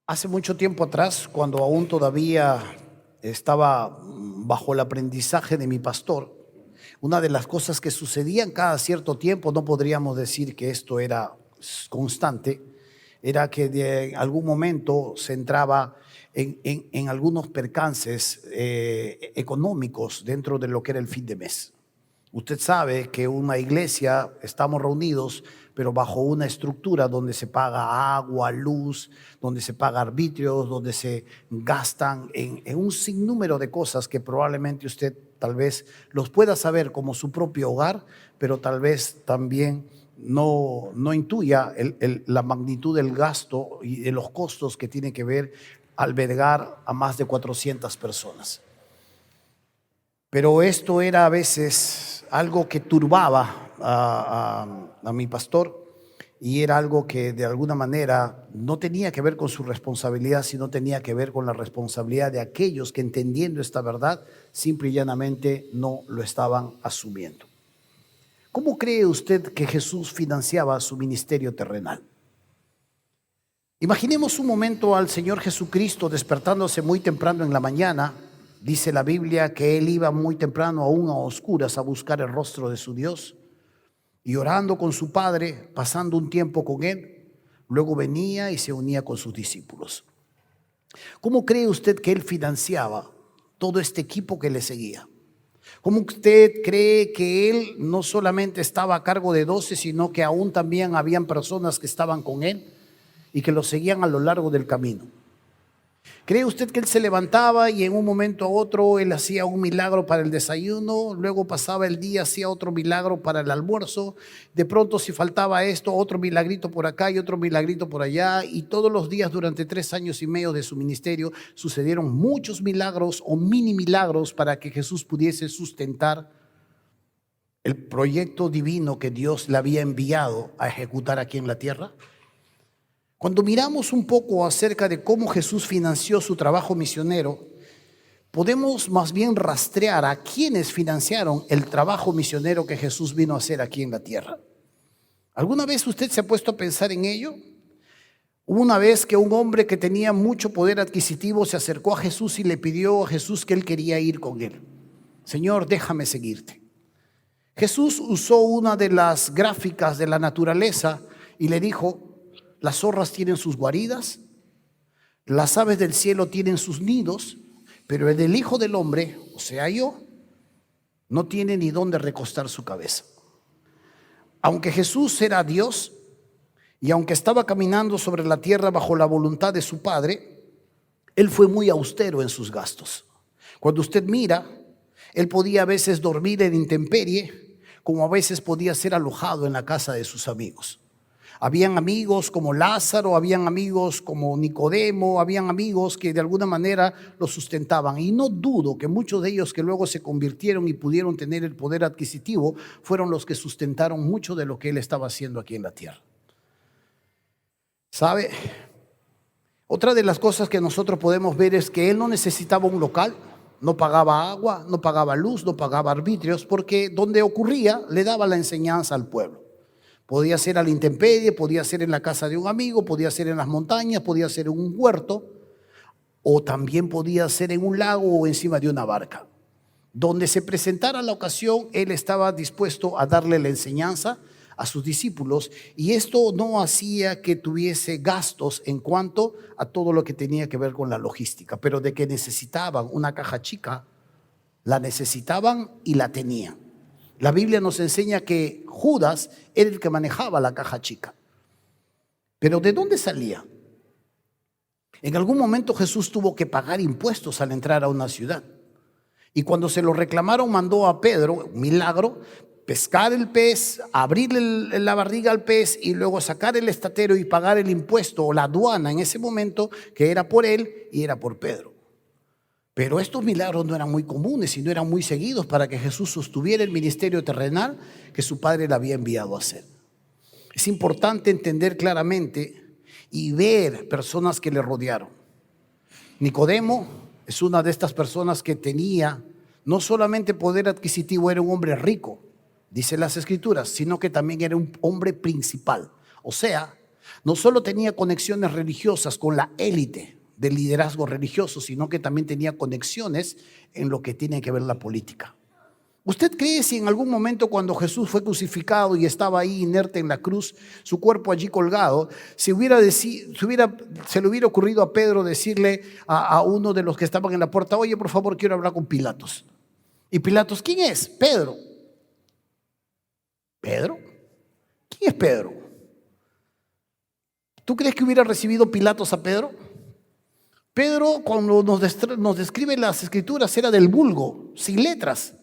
Hace mucho tiempo atrás, cuando aún todavía estaba bajo el aprendizaje de mi pastor, una de las cosas que sucedían cada cierto tiempo, no podríamos decir que esto era constante, era que de algún momento se entraba en algunos percances económicos dentro de lo que era el fin de mes. Usted sabe que una iglesia, estamos reunidos, pero bajo una estructura donde se paga agua, luz, donde se paga arbitrios, donde se gastan en un sinnúmero de cosas que probablemente usted tal vez los pueda saber como su propio hogar, pero tal vez también no intuya la magnitud del gasto y de los costos que tiene que ver albergar a más de 400 personas. Pero esto era a veces algo que turbaba a mi pastor, y era algo que de alguna manera no tenía que ver con su responsabilidad, sino tenía que ver con la responsabilidad de aquellos que, entendiendo esta verdad, simple y llanamente no lo estaban asumiendo. ¿Cómo cree usted que Jesús financiaba su ministerio terrenal? Imaginemos un momento al Señor Jesucristo despertándose muy temprano en la mañana. Dice la Biblia que Él iba muy temprano, aún a oscuras, a buscar el rostro de su Dios, y orando con su Padre, pasando un tiempo con Él. Luego venía y se unía con sus discípulos. ¿Cómo cree usted que Él financiaba todo este equipo que le seguía? ¿Cómo usted cree que Él no solamente estaba a cargo de 12, sino que aún también habían personas que estaban con Él y que lo seguían a lo largo del camino? ¿Cree usted que Él se levantaba y en un momento a otro Él hacía un milagro para el desayuno, luego pasaba el día, hacía otro milagro para el almuerzo, de pronto si faltaba esto, otro milagrito por acá y otro milagrito por allá, y todos los días durante 3 años y medio de su ministerio sucedieron muchos milagros o mini milagros para que Jesús pudiese sustentar el proyecto divino que Dios le había enviado a ejecutar aquí en la tierra? Cuando miramos un poco acerca de cómo Jesús financió su trabajo misionero, podemos más bien rastrear a quienes financiaron el trabajo misionero que Jesús vino a hacer aquí en la tierra. ¿Alguna vez usted se ha puesto a pensar en ello? Hubo una vez que un hombre que tenía mucho poder adquisitivo se acercó a Jesús y le pidió a Jesús que él quería ir con él. Señor, déjame seguirte. Jesús usó una de las gráficas de la naturaleza y le dijo: las zorras tienen sus guaridas, las aves del cielo tienen sus nidos, pero el Hijo del Hombre, o sea yo, no tiene ni dónde recostar su cabeza. Aunque Jesús era Dios y aunque estaba caminando sobre la tierra bajo la voluntad de su Padre, Él fue muy austero en sus gastos. Cuando usted mira, Él podía a veces dormir en intemperie, como a veces podía ser alojado en la casa de sus amigos. Habían amigos como Lázaro, habían amigos como Nicodemo, habían amigos que de alguna manera lo sustentaban. Y no dudo que muchos de ellos que luego se convirtieron y pudieron tener el poder adquisitivo fueron los que sustentaron mucho de lo que él estaba haciendo aquí en la tierra. ¿Sabe? Otra de las cosas que nosotros podemos ver es que él no necesitaba un local, no pagaba agua, no pagaba luz, no pagaba arbitrios, porque donde ocurría le daba la enseñanza al pueblo. Podía ser a la intemperie, podía ser en la casa de un amigo, podía ser en las montañas, podía ser en un huerto, o también podía ser en un lago o encima de una barca. Donde se presentara la ocasión, él estaba dispuesto a darle la enseñanza a sus discípulos, y esto no hacía que tuviese gastos en cuanto a todo lo que tenía que ver con la logística, pero de que necesitaban una caja chica, la necesitaban y la tenían. La Biblia nos enseña que Judas era el que manejaba la caja chica. Pero ¿de dónde salía? En algún momento Jesús tuvo que pagar impuestos al entrar a una ciudad. Y cuando se lo reclamaron, mandó a Pedro, un milagro, pescar el pez, abrirle la barriga al pez y luego sacar el estatero y pagar el impuesto o la aduana en ese momento, que era por él y era por Pedro. Pero estos milagros no eran muy comunes y no eran muy seguidos para que Jesús sostuviera el ministerio terrenal que su Padre le había enviado a hacer. Es importante entender claramente y ver personas que le rodearon. Nicodemo es una de estas personas que tenía no solamente poder adquisitivo, era un hombre rico, dice las Escrituras, sino que también era un hombre principal. O sea, No solo tenía conexiones religiosas con la élite del liderazgo religioso, sino que también tenía conexiones en lo que tiene que ver la política. ¿Usted cree si en algún momento cuando Jesús fue crucificado y estaba ahí inerte en la cruz, su cuerpo allí colgado, se le hubiera ocurrido a Pedro decirle a uno de los que estaban en la puerta: oye, por favor, quiero hablar con Pilatos? Y Pilatos, ¿quién es? Pedro. ¿Pedro? ¿Quién es Pedro? ¿Tú crees que hubiera recibido Pilatos a Pedro? Pedro, cuando nos describe las escrituras, era del vulgo, sin letras.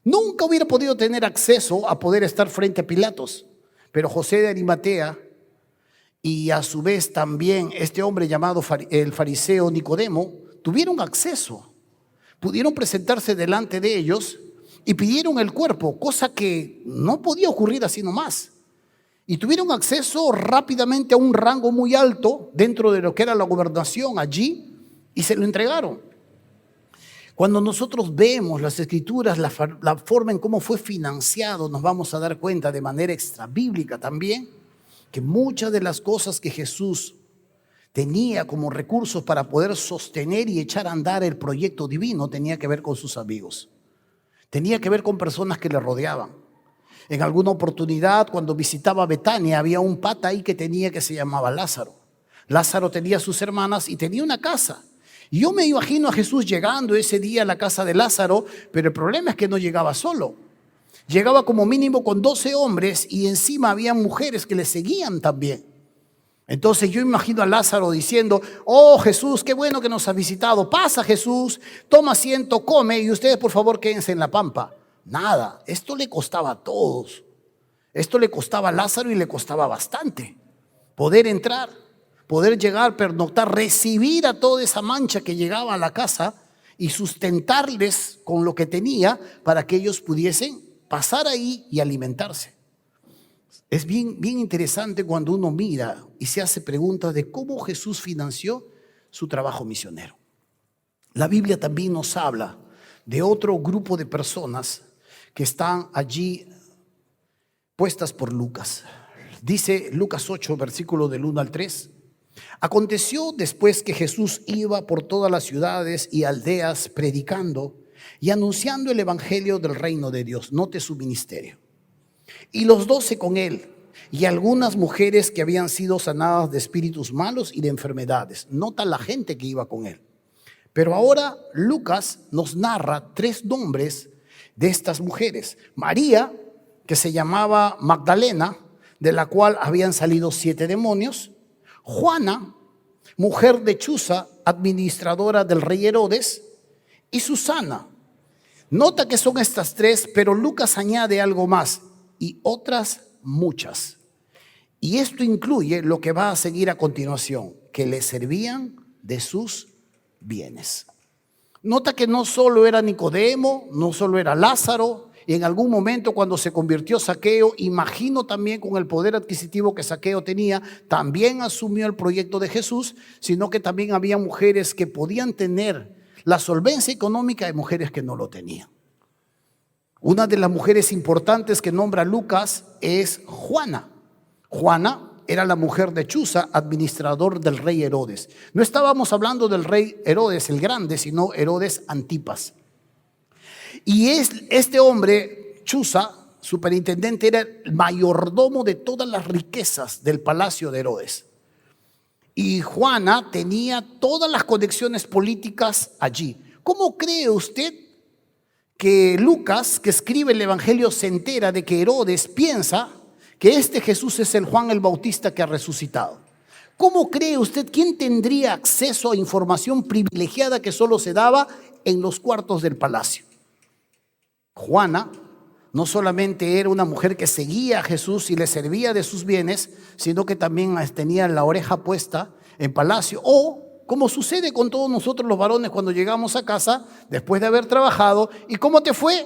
Nunca hubiera podido tener acceso a poder estar frente a Pilatos. Pero José de Arimatea y a su vez también este hombre llamado el fariseo Nicodemo tuvieron acceso. Pudieron presentarse delante de ellos y pidieron el cuerpo, cosa que no podía ocurrir así nomás. Y tuvieron acceso rápidamente a un rango muy alto dentro de lo que era la gobernación allí y se lo entregaron. Cuando nosotros vemos las escrituras, la forma en cómo fue financiado, nos vamos a dar cuenta de manera extrabíblica también que muchas de las cosas que Jesús tenía como recursos para poder sostener y echar a andar el proyecto divino tenía que ver con sus amigos. Tenía que ver con personas que le rodeaban. En alguna oportunidad, cuando visitaba Betania, había un pata ahí que se llamaba Lázaro. Lázaro tenía sus hermanas y tenía una casa. Y yo me imagino a Jesús llegando ese día a la casa de Lázaro, pero el problema es que no llegaba solo. Llegaba como mínimo con 12 hombres y encima había mujeres que le seguían también. Entonces yo imagino a Lázaro diciendo: oh Jesús, qué bueno que nos has visitado. Pasa Jesús, toma asiento, come y ustedes por favor quédense en la pampa. Nada, esto le costaba a todos. Esto le costaba a Lázaro y le costaba bastante. Poder entrar, poder llegar, pernoctar, recibir a toda esa mancha que llegaba a la casa y sustentarles con lo que tenía para que ellos pudiesen pasar ahí y alimentarse. Es bien interesante cuando uno mira y se hace preguntas de cómo Jesús financió su trabajo misionero. La Biblia también nos habla de otro grupo de personas que están allí puestas por Lucas. Dice Lucas 8, versículo del 1 al 3. Aconteció después que Jesús iba por todas las ciudades y aldeas predicando y anunciando el evangelio del reino de Dios. Note su ministerio. Y los 12 con él, y algunas mujeres que habían sido sanadas de espíritus malos y de enfermedades. Nota la gente que iba con él. Pero ahora Lucas nos narra 3 nombres de estas mujeres. María, que se llamaba Magdalena, de la cual habían salido 7 demonios. Juana, mujer de Chuza, administradora del rey Herodes. Y Susana. Nota que son estas 3, pero Lucas añade algo más. Y otras muchas. Y esto incluye lo que va a seguir a continuación, que le servían de sus bienes. Nota que no solo era Nicodemo, no solo era Lázaro, y en algún momento cuando se convirtió Zaqueo, imagino también con el poder adquisitivo que Zaqueo tenía, también asumió el proyecto de Jesús, sino que también había mujeres que podían tener la solvencia económica de mujeres que no lo tenían. Una de las mujeres importantes que nombra Lucas es Juana. Juana era la mujer de Chuza, administrador del rey Herodes. No estábamos hablando del rey Herodes el Grande, sino Herodes Antipas. Y este hombre, Chuza, superintendente, era el mayordomo de todas las riquezas del palacio de Herodes. Y Juana tenía todas las conexiones políticas allí. ¿Cómo cree usted que Lucas, que escribe el Evangelio, se entera de que Herodes piensa que este Jesús es el Juan el Bautista que ha resucitado? ¿Cómo cree usted quién tendría acceso a información privilegiada que solo se daba en los cuartos del palacio? Juana no solamente era una mujer que seguía a Jesús y le servía de sus bienes, sino que también tenía la oreja puesta en palacio. O, como sucede con todos nosotros los varones cuando llegamos a casa después de haber trabajado, ¿y cómo te fue?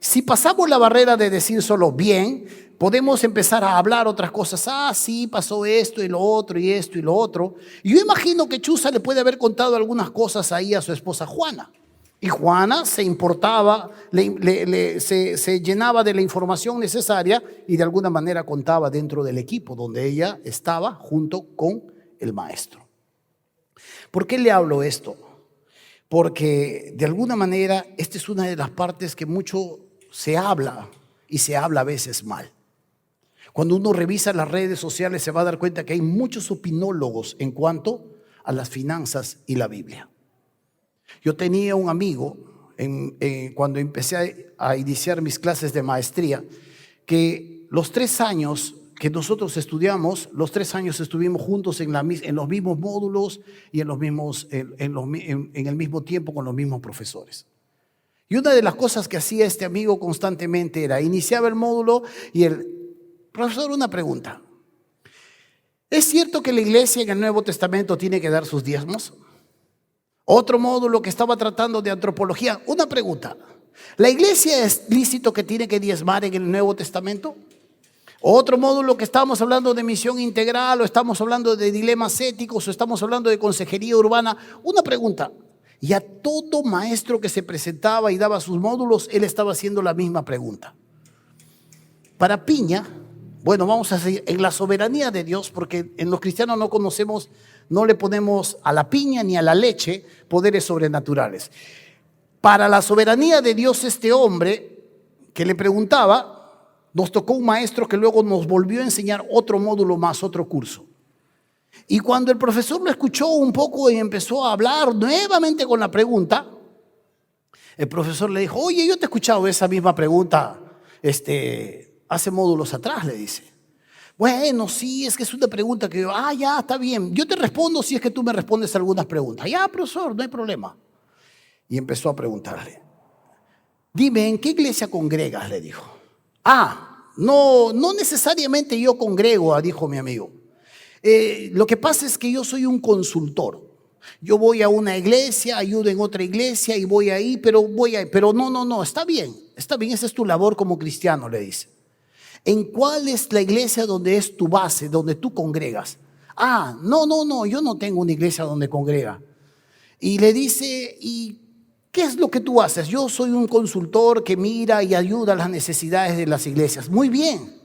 Si pasamos la barrera de decir solo bien, podemos empezar a hablar otras cosas. Sí, pasó esto y lo otro y esto y lo otro. Y yo imagino que Chuza le puede haber contado algunas cosas ahí a su esposa Juana. Y Juana se importaba, se llenaba de la información necesaria y de alguna manera contaba dentro del equipo donde ella estaba junto con el maestro. ¿Por qué le hablo esto? Porque de alguna manera esta es una de las partes que mucho se habla y se habla a veces mal. Cuando uno revisa las redes sociales se va a dar cuenta que hay muchos opinólogos en cuanto a las finanzas y la Biblia. Yo tenía un amigo cuando empecé a iniciar mis clases de maestría, que los 3 años que nosotros estudiamos, los 3 años estuvimos juntos en los mismos módulos y en el mismo tiempo con los mismos profesores. Y una de las cosas que hacía este amigo constantemente era, iniciaba el módulo y el profesor, una pregunta. ¿Es cierto que la iglesia en el Nuevo Testamento tiene que dar sus diezmos? Otro módulo que estaba tratando de antropología, una pregunta. ¿La iglesia es lícito que tiene que diezmar en el Nuevo Testamento? Otro módulo que estábamos hablando de misión integral, o estamos hablando de dilemas éticos, o estamos hablando de consejería urbana. Una pregunta. Y a todo maestro que se presentaba y daba sus módulos, él estaba haciendo la misma pregunta. Para piña, bueno, vamos a seguir en la soberanía de Dios, porque en los cristianos no le ponemos a la piña ni a la leche poderes sobrenaturales. Para la soberanía de Dios, este hombre que le preguntaba, nos tocó un maestro que luego nos volvió a enseñar otro módulo más, otro curso. Y cuando el profesor lo escuchó un poco y empezó a hablar nuevamente con la pregunta, el profesor le dijo, oye, yo te he escuchado esa misma pregunta hace módulos atrás, le dice. Bueno, sí, es que es una pregunta que yo, ya, está bien. Yo te respondo si es que tú me respondes algunas preguntas. Ya, profesor, no hay problema. Y empezó a preguntarle. Dime, ¿en qué iglesia congregas? Le dijo. No necesariamente yo congrego, dijo mi amigo. Lo que pasa es que yo soy un consultor. Yo voy a una iglesia, ayudo en otra iglesia y voy ahí, pero no, está bien, esa es tu labor como cristiano, le dice. ¿En cuál es la iglesia donde es tu base, donde tú congregas? No, yo no tengo una iglesia donde congrega. Y le dice, ¿y qué es lo que tú haces? Yo soy un consultor que mira y ayuda a las necesidades de las iglesias. Muy bien,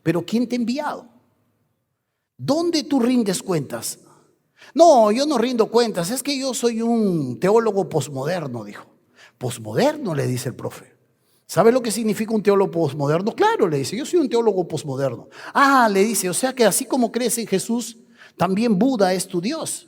pero ¿quién te ha enviado? ¿Dónde tú rindes cuentas? No, yo no rindo cuentas, es que yo soy un teólogo posmoderno, dijo. ¿Posmoderno? Le dice el profe. ¿Sabe lo que significa un teólogo posmoderno? Claro, le dice, yo soy un teólogo posmoderno. Le dice, o sea que así como crees en Jesús, también Buda es tu Dios.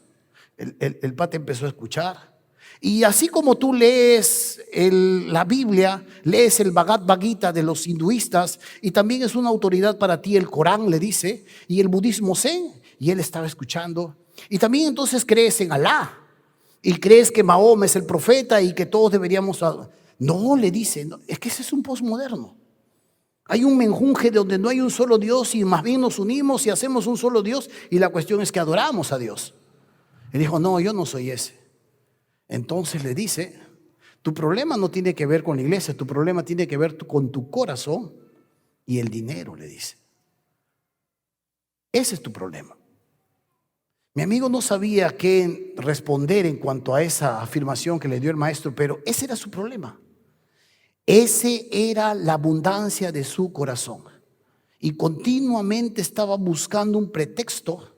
El pata empezó a escuchar. Y así como tú lees la Biblia, lees el Bhagavad Gita de los hinduistas, y también es una autoridad para ti el Corán, le dice, y el budismo Zen, y él estaba escuchando. Y también entonces crees en Alá, y crees que Mahoma es el profeta y que todos deberíamos... No, le dice, no, es que ese es un posmoderno. Hay un menjunje donde no hay un solo Dios y más bien nos unimos y hacemos un solo Dios y la cuestión es que adoramos a Dios. Él dijo, no, yo no soy ese. Entonces le dice, tu problema no tiene que ver con la iglesia, tu problema tiene que ver con tu corazón y el dinero, le dice. Ese es tu problema. Mi amigo no sabía qué responder en cuanto a esa afirmación que le dio el maestro, pero ese era su problema. Ese era la abundancia de su corazón. Y continuamente estaba buscando un pretexto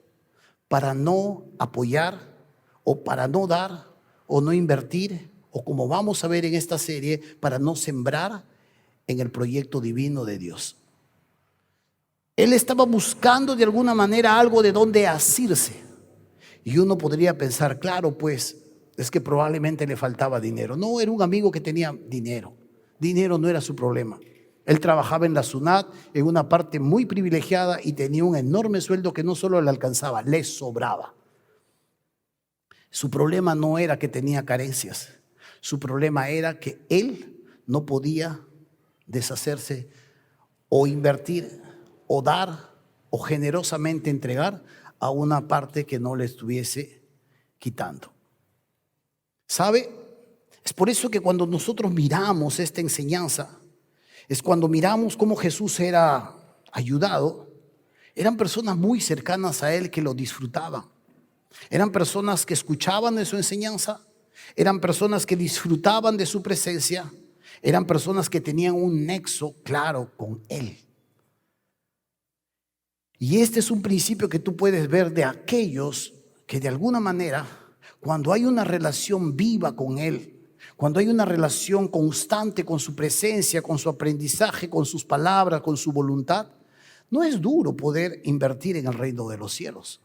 para no apoyar o para no dar o no invertir o, como vamos a ver en esta serie, para no sembrar en el proyecto divino de Dios. Él estaba buscando de alguna manera algo de donde asirse. Y uno podría pensar, claro, pues es que probablemente le faltaba dinero. No, era un amigo que tenía dinero. Dinero no era su problema. Él trabajaba en la SUNAT en una parte muy privilegiada y tenía un enorme sueldo que no solo le alcanzaba, le sobraba. Su problema no era que tenía carencias. Su problema era que él no podía deshacerse o invertir o dar o generosamente entregar a una parte que no le estuviese quitando. ¿Sabe? Es por eso que cuando nosotros miramos esta enseñanza, es cuando miramos cómo Jesús era ayudado, eran personas muy cercanas a él que lo disfrutaban. Eran personas que escuchaban de su enseñanza Eran personas que disfrutaban de su presencia, eran personas que tenían un nexo claro con Él. Y este es un principio que tú puedes ver de aquellos que de alguna manera, cuando hay una relación viva con Él, cuando hay una relación constante con su presencia, con su aprendizaje, con sus palabras, con su voluntad, no es duro poder invertir en el reino de los cielos.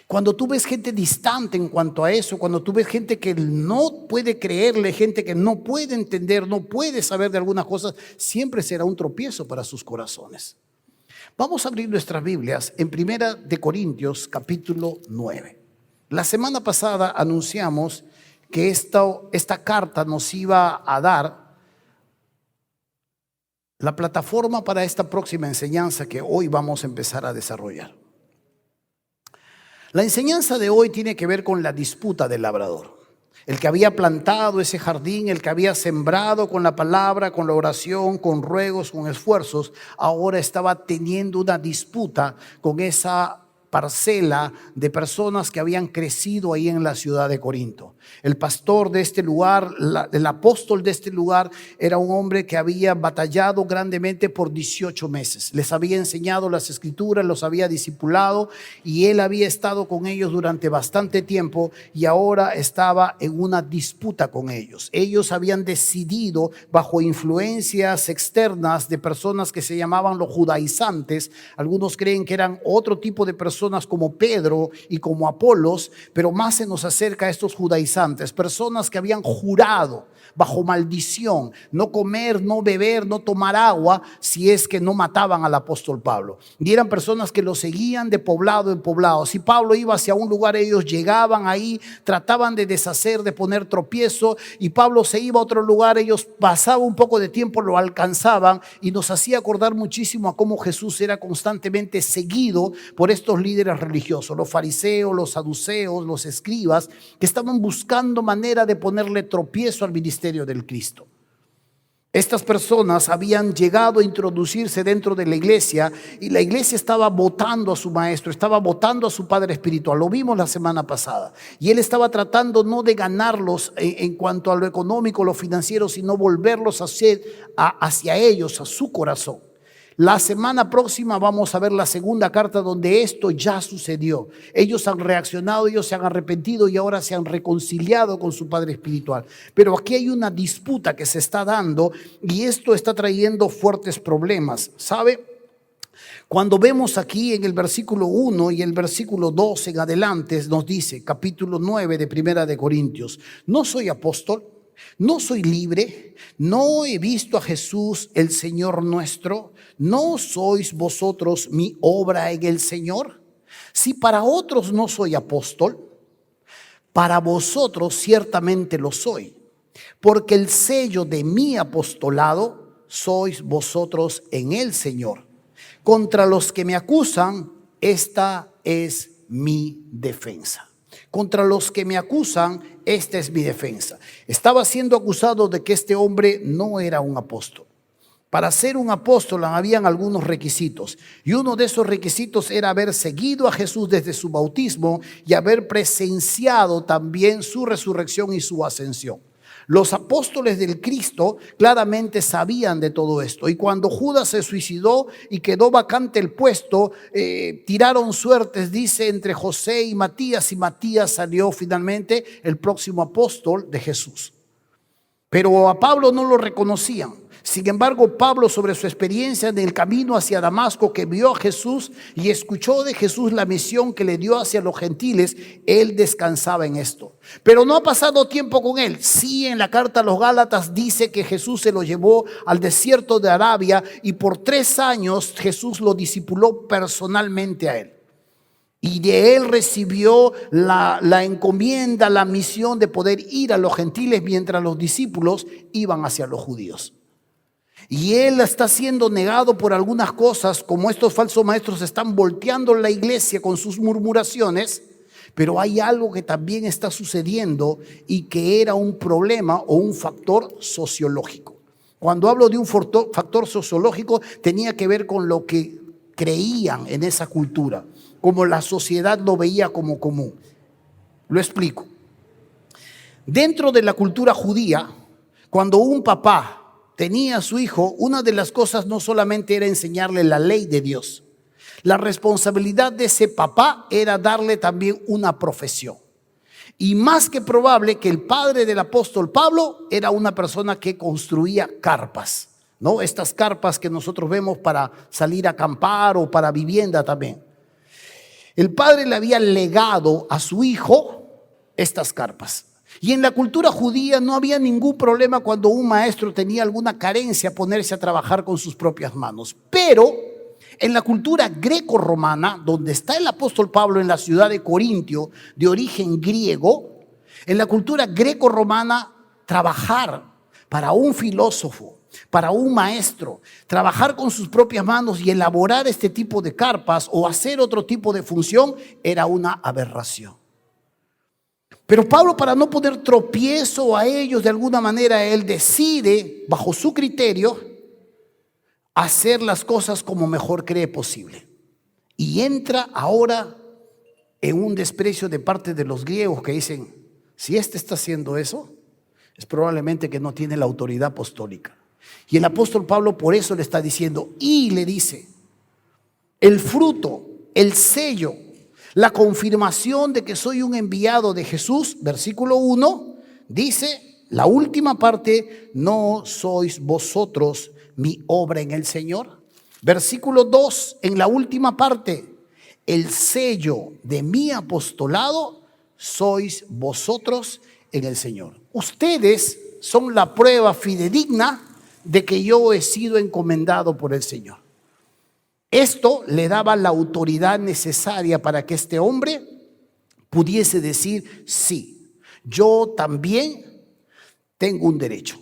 Cuando tú ves gente distante en cuanto a eso, cuando tú ves gente que no puede creerle, gente que no puede entender, no puede saber de algunas cosas, siempre será un tropiezo para sus corazones. Vamos a abrir nuestras Biblias en 1 Corintios capítulo 9. La semana pasada anunciamos que esta carta nos iba a dar la plataforma para esta próxima enseñanza que hoy vamos a empezar a desarrollar. La enseñanza de hoy tiene que ver con la disputa del labrador. El que había plantado ese jardín, el que había sembrado con la palabra, con la oración, con ruegos, con esfuerzos, ahora estaba teniendo una disputa con esa parcela de personas que habían crecido ahí en la ciudad de Corinto. El pastor de este lugar, el apóstol de este lugar, era un hombre que había batallado grandemente por 18 meses. Les había enseñado las escrituras, los había discipulado y él había estado con ellos durante bastante tiempo y ahora estaba en una disputa con ellos. Ellos habían decidido, bajo influencias externas de personas que se llamaban los judaizantes, algunos creen que eran otro tipo de personas como Pedro y como Apolos, pero más se nos acerca a estos judaizantes, personas que habían jurado bajo maldición no comer, no beber, no tomar agua si es que no mataban al apóstol Pablo. Y eran personas que lo seguían de poblado en poblado. Si Pablo iba hacia un lugar, ellos llegaban ahí, trataban de deshacer, de poner tropiezo, y Pablo se iba a otro lugar, ellos pasaban un poco de tiempo, lo alcanzaban, y nos hacía acordar muchísimo a cómo Jesús era constantemente seguido por estos líderes religiosos, los fariseos, los saduceos, los escribas, que estaban buscando manera de ponerle tropiezo al ministerio del Cristo. Estas personas habían llegado a introducirse dentro de la iglesia y la iglesia estaba votando a su maestro, estaba votando a su padre espiritual. Lo vimos la semana pasada. Y él estaba tratando no de ganarlos en cuanto a lo económico, lo financiero, sino volverlos hacia ellos, a su corazón. La semana próxima vamos a ver la segunda carta donde esto ya sucedió. Ellos han reaccionado, ellos se han arrepentido y ahora se han reconciliado con su padre espiritual. Pero aquí hay una disputa que se está dando y esto está trayendo fuertes problemas. ¿Sabe? Cuando vemos aquí en el versículo 1 y el versículo 2 en adelante nos dice, capítulo 9 de Primera de Corintios, no soy apóstol, no soy libre, no he visto a Jesús el Señor nuestro, ¿no sois vosotros mi obra en el Señor? Si para otros no soy apóstol, para vosotros ciertamente lo soy, porque el sello de mi apostolado sois vosotros en el Señor. Contra los que me acusan, esta es mi defensa. Contra los que me acusan, esta es mi defensa. Estaba siendo acusado de que este hombre no era un apóstol. Para ser un apóstol habían algunos requisitos y uno de esos requisitos era haber seguido a Jesús desde su bautismo y haber presenciado también su resurrección y su ascensión. Los apóstoles del Cristo claramente sabían de todo esto y cuando Judas se suicidó y quedó vacante el puesto, tiraron suertes, dice, entre José y Matías salió finalmente el próximo apóstol de Jesús. Pero a Pablo no lo reconocían. Sin embargo, Pablo, sobre su experiencia en el camino hacia Damasco, que vio a Jesús y escuchó de Jesús la misión que le dio hacia los gentiles, él descansaba en esto. Pero no ha pasado tiempo con él. Sí, en la carta a los Gálatas dice que Jesús se lo llevó al desierto de Arabia y por 3 años Jesús lo discipuló personalmente a él. Y de él recibió la encomienda, la misión de poder ir a los gentiles mientras los discípulos iban hacia los judíos. Y él está siendo negado por algunas cosas, como estos falsos maestros están volteando la iglesia con sus murmuraciones, pero hay algo que también está sucediendo y que era un problema o un factor sociológico. Cuando hablo de un factor sociológico, tenía que ver con lo que creían en esa cultura, como la sociedad lo veía como común. Lo explico. Dentro de la cultura judía, cuando un papá tenía a su hijo, una de las cosas no solamente era enseñarle la ley de Dios. La responsabilidad de ese papá era darle también una profesión. Y más que probable que el padre del apóstol Pablo era una persona que construía carpas, ¿no? Estas carpas que nosotros vemos para salir a acampar o para vivienda también. El padre le había legado a su hijo estas carpas. Y en la cultura judía no había ningún problema cuando un maestro tenía alguna carencia ponerse a trabajar con sus propias manos. Pero en la cultura greco-romana, donde está el apóstol Pablo en la ciudad de Corintio, de origen griego, en la cultura greco-romana, trabajar para un filósofo, para un maestro, trabajar con sus propias manos y elaborar este tipo de carpas o hacer otro tipo de función era una aberración. Pero Pablo, para no poner tropiezo a ellos de alguna manera, él decide, bajo su criterio, hacer las cosas como mejor cree posible. Y entra ahora en un desprecio de parte de los griegos que dicen, si este está haciendo eso, es probablemente que no tiene la autoridad apostólica. Y el apóstol Pablo por eso le está diciendo, y le dice, el fruto, el sello, la confirmación de que soy un enviado de Jesús, versículo 1, dice, la última parte, no sois vosotros mi obra en el Señor. Versículo 2, en la última parte, el sello de mi apostolado sois vosotros en el Señor. Ustedes son la prueba fidedigna de que yo he sido encomendado por el Señor. Esto le daba la autoridad necesaria para que este hombre pudiese decir, sí, yo también tengo un derecho.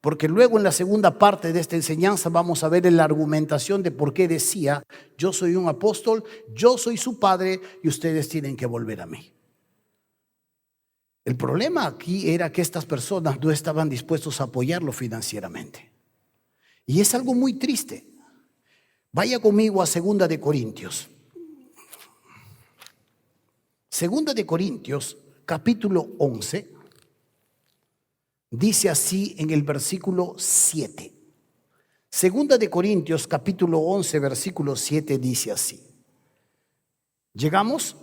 Porque luego en la segunda parte de esta enseñanza vamos a ver la argumentación de por qué decía, yo soy un apóstol, yo soy su padre y ustedes tienen que volver a mí. El problema aquí era que estas personas no estaban dispuestos a apoyarlo financieramente. Y es algo muy triste. Vaya conmigo a 2 de Corintios. 2 de Corintios, capítulo 11, dice así en el versículo 7. 2 de Corintios, capítulo 11, versículo 7 dice así. ¿Llegamos?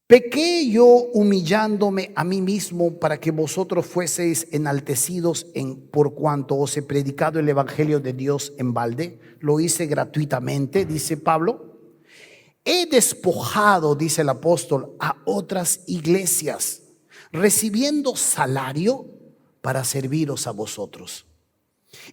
¿Pequé yo humillándome a mí mismo para que vosotros fueseis enaltecidos por cuanto os he predicado el evangelio de Dios en balde? Lo hice gratuitamente, dice Pablo. He despojado, dice el apóstol, a otras iglesias, recibiendo salario para serviros a vosotros.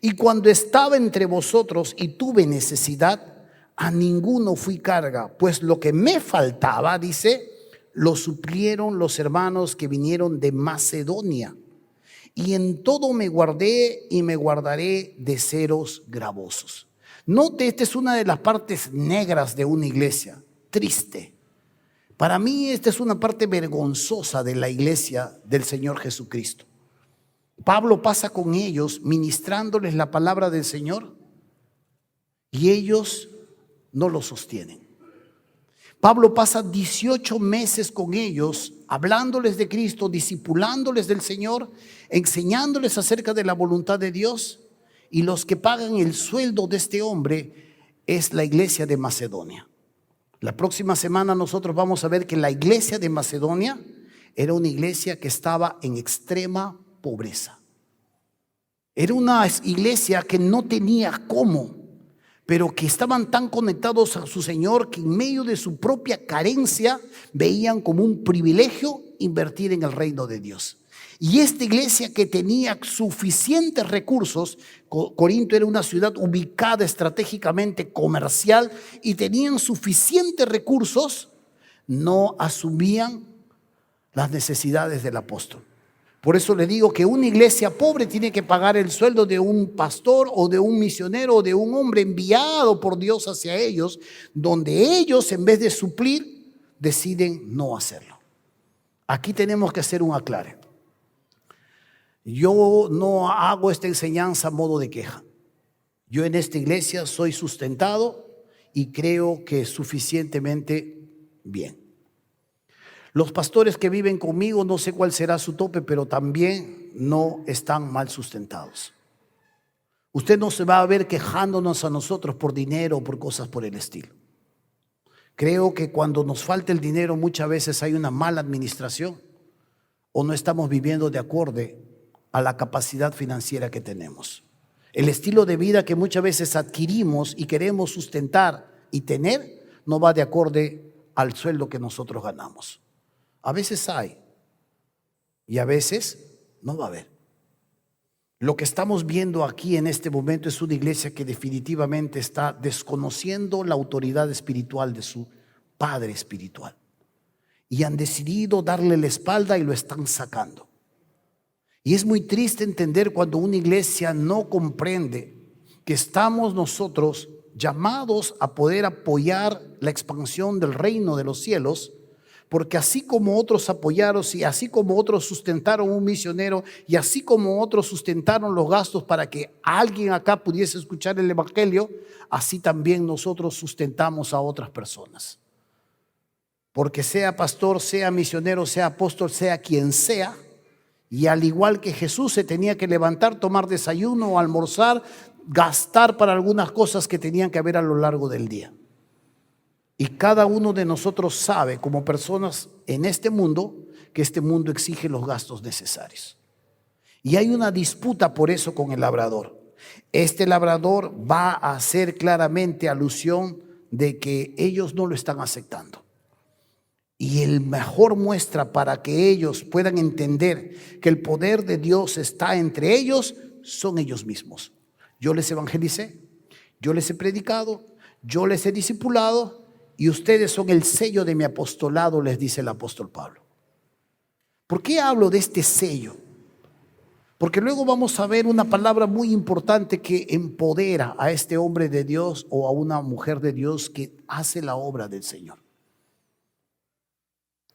Y cuando estaba entre vosotros y tuve necesidad, a ninguno fui carga, pues lo que me faltaba, dice, lo suplieron los hermanos que vinieron de Macedonia. Y en todo me guardé y me guardaré de seros gravosos. Note, esta es una de las partes negras de una iglesia, triste. Para mí esta es una parte vergonzosa de la iglesia del Señor Jesucristo. Pablo pasa con ellos ministrándoles la palabra del Señor y ellos no lo sostienen. Pablo pasa 18 meses con ellos, hablándoles de Cristo, discipulándoles del Señor, enseñándoles acerca de la voluntad de Dios, y los que pagan el sueldo de este hombre es la iglesia de Macedonia. La próxima semana nosotros vamos a ver que la iglesia de Macedonia era una iglesia que estaba en extrema pobreza. Era una iglesia que no tenía cómo, pero que estaban tan conectados a su Señor que en medio de su propia carencia veían como un privilegio invertir en el reino de Dios. Y esta iglesia que tenía suficientes recursos, Corinto era una ciudad ubicada estratégicamente comercial y tenían suficientes recursos, no asumían las necesidades del apóstol. Por eso le digo que una iglesia pobre tiene que pagar el sueldo de un pastor o de un misionero o de un hombre enviado por Dios hacia ellos, donde ellos en vez de suplir deciden no hacerlo. Aquí tenemos que hacer un aclare. Yo no hago esta enseñanza a modo de queja. Yo en esta iglesia soy sustentado y creo que suficientemente bien. Los pastores que viven conmigo, no sé cuál será su tope, pero también no están mal sustentados. Usted no se va a ver quejándonos a nosotros por dinero o por cosas por el estilo. Creo que cuando nos falta el dinero muchas veces hay una mala administración o no estamos viviendo de acuerdo a la capacidad financiera que tenemos. El estilo de vida que muchas veces adquirimos y queremos sustentar y tener no va de acuerdo al sueldo que nosotros ganamos. A veces hay y a veces no va a haber. Lo que estamos viendo aquí en este momento es una iglesia que definitivamente está desconociendo la autoridad espiritual de su padre espiritual. Y han decidido darle la espalda y lo están sacando. Y es muy triste entender cuando una iglesia no comprende que estamos nosotros llamados a poder apoyar la expansión del reino de los cielos. Porque así como otros apoyaron y así como otros sustentaron un misionero y así como otros sustentaron los gastos para que alguien acá pudiese escuchar el evangelio, así también nosotros sustentamos a otras personas. Porque sea pastor, sea misionero, sea apóstol, sea quien sea, y al igual que Jesús se tenía que levantar, tomar desayuno o almorzar, gastar para algunas cosas que tenían que haber a lo largo del día. Y cada uno de nosotros sabe, como personas en este mundo, que este mundo exige los gastos necesarios. Y hay una disputa por eso con el labrador. Este labrador va a hacer claramente alusión de que ellos no lo están aceptando. Y el mejor muestra para que ellos puedan entender que el poder de Dios está entre ellos, son ellos mismos. Yo les evangelicé, yo les he predicado, yo les he discipulado, y ustedes son el sello de mi apostolado, les dice el apóstol Pablo. ¿Por qué hablo de este sello? Porque luego vamos a ver una palabra muy importante que empodera a este hombre de Dios o a una mujer de Dios que hace la obra del Señor.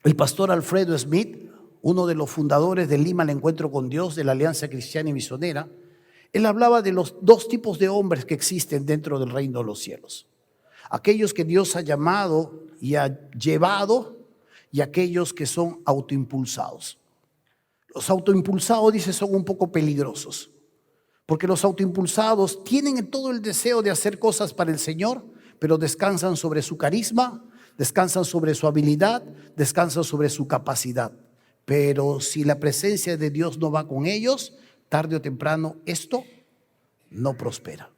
El pastor Alfredo Smith, uno de los fundadores del Lima al Encuentro con Dios, de la Alianza Cristiana y Misionera, él hablaba de los dos tipos de hombres que existen dentro del reino de los cielos. Aquellos que Dios ha llamado y ha llevado y aquellos que son autoimpulsados. Los autoimpulsados, dice, son un poco peligrosos, porque los autoimpulsados tienen todo el deseo de hacer cosas para el Señor, pero descansan sobre su carisma, descansan sobre su habilidad, descansan sobre su capacidad. Pero si la presencia de Dios no va con ellos, tarde o temprano esto no prospera.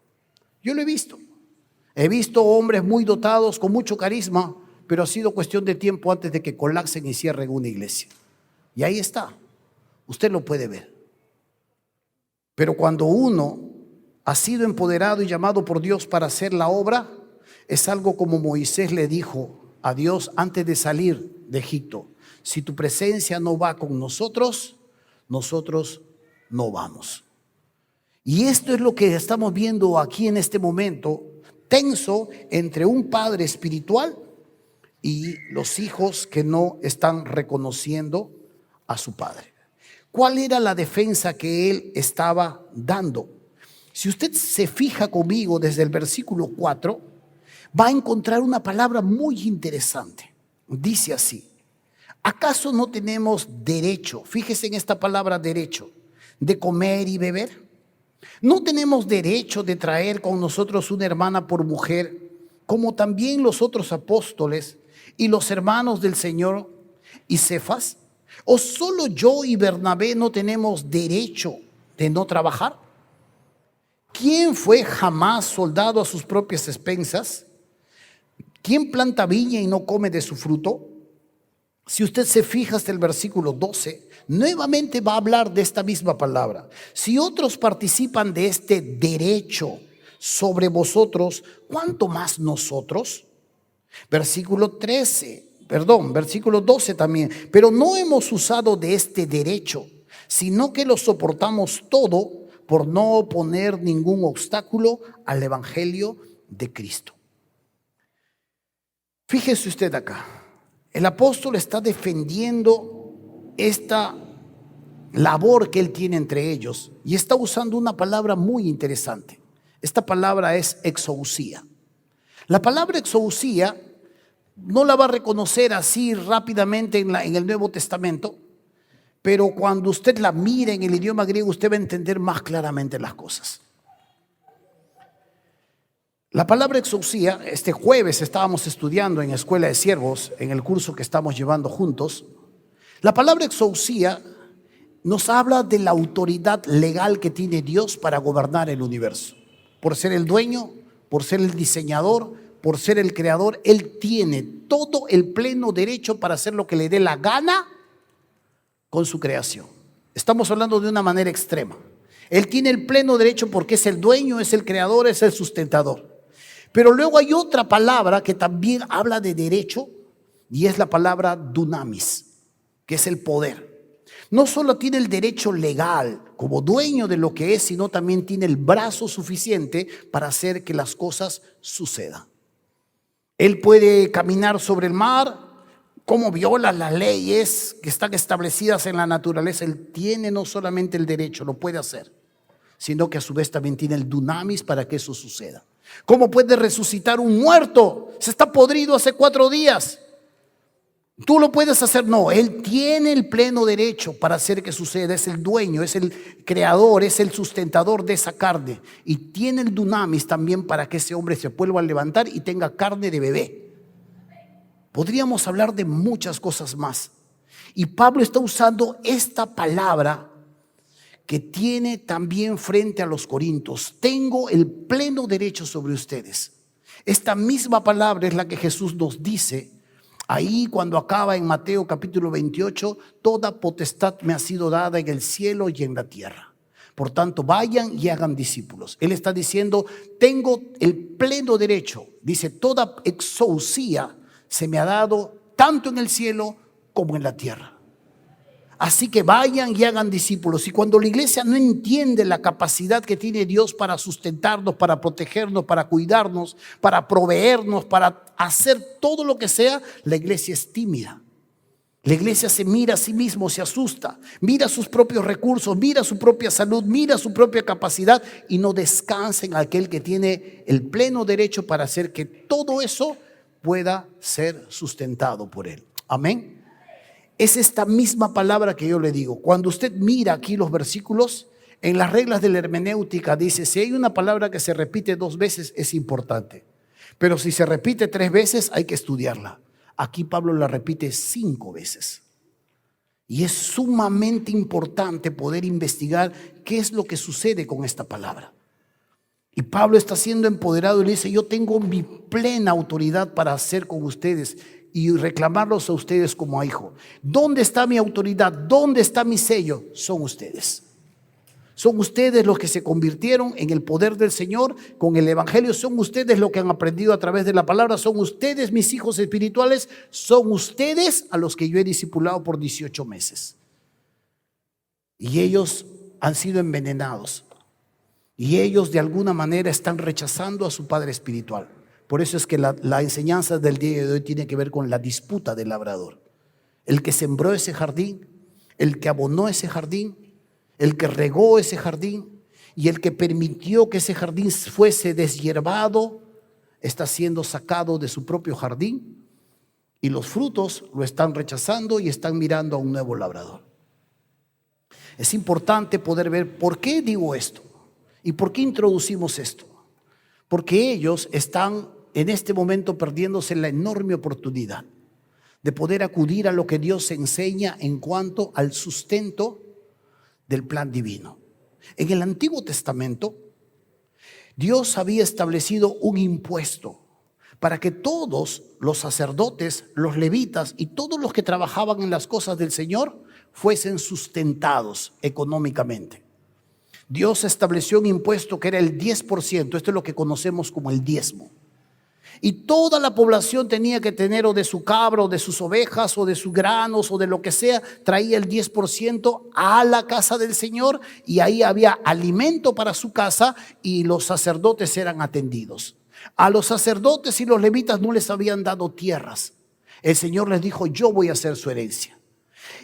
Yo lo he visto. He visto hombres muy dotados, con mucho carisma, pero ha sido cuestión de tiempo antes de que colapsen y cierren una iglesia. Y ahí está, usted lo puede ver. Pero cuando uno ha sido empoderado y llamado por Dios para hacer la obra, es algo como Moisés le dijo a Dios antes de salir de Egipto: si tu presencia no va con nosotros, nosotros no vamos. Y esto es lo que estamos viendo aquí en este momento, tenso entre un padre espiritual y los hijos que no están reconociendo a su padre. ¿Cuál era la defensa que él estaba dando? Si usted se fija conmigo desde el versículo 4, va a encontrar una palabra muy interesante. Dice así: ¿acaso no tenemos derecho? Fíjese en esta palabra derecho, de comer y beber. ¿No tenemos derecho de traer con nosotros una hermana por mujer, como también los otros apóstoles y los hermanos del Señor y Cefas? ¿O solo yo y Bernabé no tenemos derecho de no trabajar? ¿Quién fue jamás soldado a sus propias expensas? ¿Quién planta viña y no come de su fruto? Si usted se fija hasta el versículo 12, nuevamente va a hablar de esta misma palabra. Si otros participan de este derecho sobre vosotros, ¿cuánto más nosotros? Versículo 12 también. Pero no hemos usado de este derecho, sino que lo soportamos todo por no poner ningún obstáculo al evangelio de Cristo. Fíjese usted acá. El apóstol está defendiendo esta labor que él tiene entre ellos y está usando una palabra muy interesante. Esta palabra es exousia. La palabra exousia No la va a reconocer así rápidamente en el Nuevo Testamento, pero cuando usted la mire en el idioma griego, usted va a entender más claramente las cosas. La palabra exousia, este jueves estábamos estudiando en Escuela de Siervos, en el curso que estamos llevando juntos. La palabra exousia nos habla de la autoridad legal que tiene Dios para gobernar el universo. Por ser el dueño, por ser el diseñador, por ser el creador, Él tiene todo el pleno derecho para hacer lo que le dé la gana con su creación. Estamos hablando de una manera extrema. Él tiene el pleno derecho porque es el dueño, es el creador, es el sustentador. Pero luego hay otra palabra que también habla de derecho y es la palabra dunamis, que es el poder. No solo tiene el derecho legal como dueño de lo que es, sino también tiene el brazo suficiente para hacer que las cosas sucedan. Él puede caminar sobre el mar, como viola las leyes que están establecidas en la naturaleza. Él tiene no solamente el derecho, lo puede hacer, sino que a su vez también tiene el dunamis para que eso suceda. ¿Cómo puede resucitar un muerto? Se está podrido hace 4 días. ¿Tú lo puedes hacer? No, Él tiene el pleno derecho para hacer que suceda. Es el dueño, es el creador, es el sustentador de esa carne. Y tiene el dunamis también para que ese hombre se vuelva a levantar y tenga carne de bebé. Podríamos hablar de muchas cosas más. Y Pablo está usando esta palabra que tiene también frente a los corintios. Tengo el pleno derecho sobre ustedes. Esta misma palabra es la que Jesús nos dice ahí cuando acaba en Mateo capítulo 28, toda potestad me ha sido dada en el cielo y en la tierra. Por tanto, vayan y hagan discípulos. Él está diciendo, tengo el pleno derecho. Dice, toda exousia se me ha dado tanto en el cielo como en la tierra. Así que vayan y hagan discípulos. Y cuando la iglesia no entiende la capacidad que tiene Dios para sustentarnos, para protegernos, para cuidarnos, para proveernos, para hacer todo lo que sea, la iglesia es tímida. La iglesia se mira a sí mismo, se asusta, mira sus propios recursos, mira su propia salud, mira su propia capacidad y no descansa en aquel que tiene el pleno derecho para hacer que todo eso pueda ser sustentado por Él. Amén. Es esta misma palabra que yo le digo. Cuando usted mira aquí los versículos, en las reglas de la hermenéutica dice, si hay una palabra que se repite 2 veces es importante, pero si se repite 3 veces hay que estudiarla. Aquí Pablo la repite 5 veces. Y es sumamente importante poder investigar qué es lo que sucede con esta palabra. Y Pablo está siendo empoderado y le dice, yo tengo mi plena autoridad para hacer con ustedes y reclamarlos a ustedes como hijo. ¿Dónde está mi autoridad? ¿Dónde está mi sello? Son ustedes. Son ustedes los que se convirtieron en el poder del Señor con el Evangelio. Son ustedes los que han aprendido a través de la palabra. Son ustedes mis hijos espirituales. Son ustedes a los que yo he discipulado por 18 meses. Y ellos han sido envenenados. Y ellos de alguna manera están rechazando a su padre espiritual. Por eso es que la enseñanza del día de hoy tiene que ver con la disputa del labrador. El que sembró ese jardín, el que abonó ese jardín, el que regó ese jardín y el que permitió que ese jardín fuese deshierbado, está siendo sacado de su propio jardín y los frutos lo están rechazando y están mirando a un nuevo labrador. Es importante poder ver por qué digo esto y por qué introducimos esto. Porque ellos están en este momento perdiéndose la enorme oportunidad de poder acudir a lo que Dios enseña en cuanto al sustento del plan divino. En el Antiguo Testamento, Dios había establecido un impuesto para que todos los sacerdotes, los levitas y todos los que trabajaban en las cosas del Señor fuesen sustentados económicamente. Dios estableció un impuesto que era el 10%, esto es lo que conocemos como el diezmo. Y toda la población tenía que tener o de su cabra o de sus ovejas o de sus granos o de lo que sea, traía el 10% a la casa del Señor y ahí había alimento para su casa y los sacerdotes eran atendidos. A los sacerdotes y los levitas no les habían dado tierras. El Señor les dijo, yo voy a ser su herencia.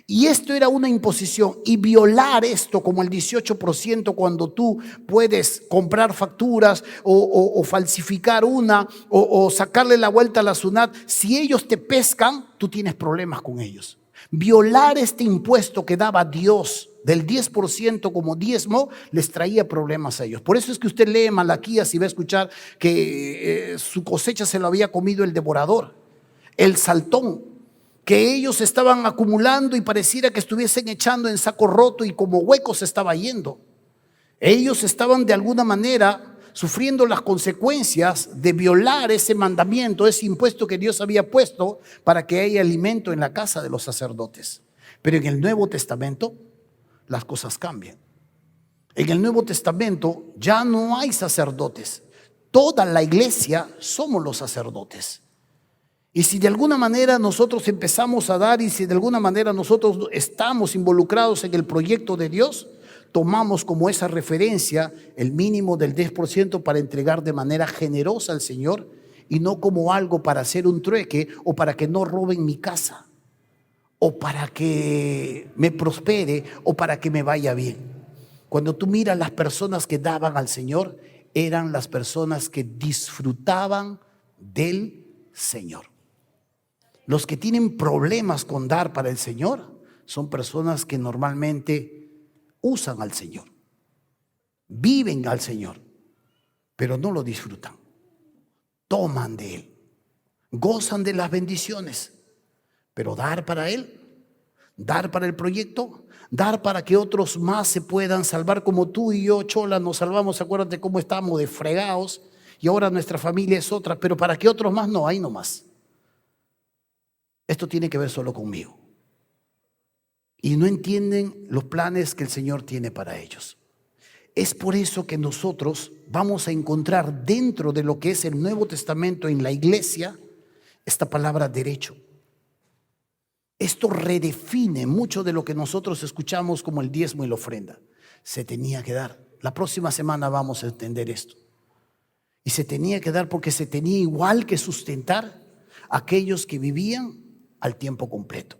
Y esto era una imposición, y violar esto como el 18% cuando tú puedes comprar facturas o falsificar una o sacarle la vuelta a la SUNAT, si ellos te pescan, tú tienes problemas con ellos. Violar este impuesto que daba Dios del 10% como diezmo les traía problemas a ellos. Por eso es que usted lee Malaquías y va a escuchar que su cosecha se lo había comido el devorador, el saltón, que ellos estaban acumulando y pareciera que estuviesen echando en saco roto y como hueco se estaba yendo. Ellos estaban de alguna manera sufriendo las consecuencias de violar ese mandamiento, ese impuesto que Dios había puesto para que haya alimento en la casa de los sacerdotes. Pero en el Nuevo Testamento las cosas cambian. En el Nuevo Testamento ya no hay sacerdotes. Toda la iglesia somos los sacerdotes. Y si de alguna manera nosotros empezamos a dar y si de alguna manera nosotros estamos involucrados en el proyecto de Dios, tomamos como esa referencia el mínimo del 10% para entregar de manera generosa al Señor y no como algo para hacer un trueque o para que no roben mi casa o para que me prospere o para que me vaya bien. Cuando tú miras las personas que daban al Señor, eran las personas que disfrutaban del Señor. Los que tienen problemas con dar para el Señor son personas que normalmente usan al Señor, viven al Señor, pero no lo disfrutan. Toman de Él, gozan de las bendiciones, pero dar para Él, dar para el proyecto, dar para que otros más se puedan salvar como tú y yo, Chola, nos salvamos. Acuérdate cómo estábamos de fregados y ahora nuestra familia es otra, pero para que otros más no, ahí no más. Esto tiene que ver solo conmigo. Y no entienden los planes que el Señor tiene para ellos. Es por eso que nosotros vamos a encontrar dentro de lo que es el Nuevo Testamento en la iglesia esta palabra derecho. Esto redefine mucho de lo que nosotros escuchamos como el diezmo y la ofrenda. Se tenía que dar. La próxima semana vamos a entender esto. Y se tenía que dar porque se tenía igual que sustentar a aquellos que vivían al tiempo completo.